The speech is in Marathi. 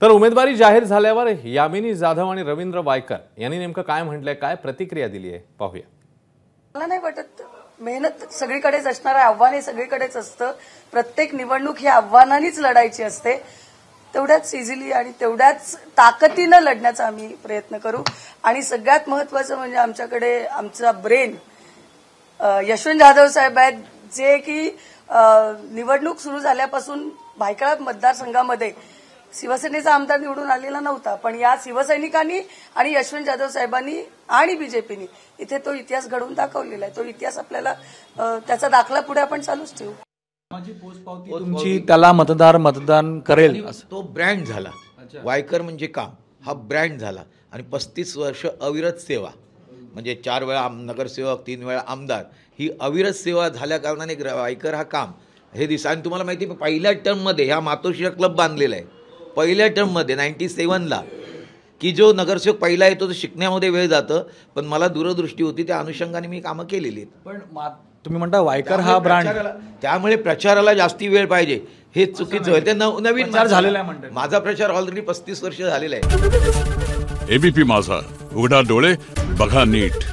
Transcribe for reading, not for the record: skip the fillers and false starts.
तर उमेदवारी जाहीर झाल्यावर यामिनी जाधव आणि रवींद्र वायकर यांनी नेमकं काय म्हटलंय, काय प्रतिक्रिया दिली आहे पाहूया. मला नाही वाटत मेहनत सगळीकडेच असणार आहे, आव्हान हे सगळीकडेच असतं. प्रत्येक निवडणूक ही आव्हानानेच लढायची असते. तेवढ्याच इझिली आणि तेवढ्याच ताकदीनं लढण्याचा आम्ही प्रयत्न करू. आणि सगळ्यात महत्वाचं म्हणजे आमच्याकडे आमचा ब्रेन यशवंत जाधव साहेब आहेत, जे की निवडणूक सुरू झाल्यापासून भायखळा मतदारसंघामध्ये शिवसेनेचा आमदार निवडून आलेला नव्हता, पण या शिवसैनिकांनी आणि यशवंत जाधव साहेबांनी आणि बीजेपीनी इथे तो इतिहास घडवून दाखवलेला आहे. तो इतिहास आपल्याला त्याचा दाखला पुढे आपण चालूच ठेवू. तुमची त्याला मतदान करेल तो ब्रँड झाला. वायकर म्हणजे काम हा ब्रँड झाला. आणि 35 वर्ष अविरत सेवा, म्हणजे 4 वेळा नगरसेवक, 3 वेळा आमदार, ही अविरत सेवा झाल्या कारणाने वायकर हा काम हे आणि तुम्हाला माहिती आहे पहिल्या टर्ममध्ये ह्या मातोश्री क्लब बांधलेला आहे. पहिल्या टर्ममध्ये 97ला की जो नगरसेवक पहिला येतो तो शिकण्यामध्ये वेळ जातं, पण मला दूरदृष्टी होती, त्या अनुषंगाने मी कामं केलेली आहेत. पण तुम्ही म्हणता वायकर हा ब्रँड, त्यामुळे प्रचाराला जास्ती वेळ पाहिजे हे चुकीचं आहे. ते नवीन प्रचार झालेला आहे म्हणतात. माझा प्रचार ऑलरेडी 35 वर्ष झालेला आहे. एबीपी माझा, उघडा डोळे बघा नीट.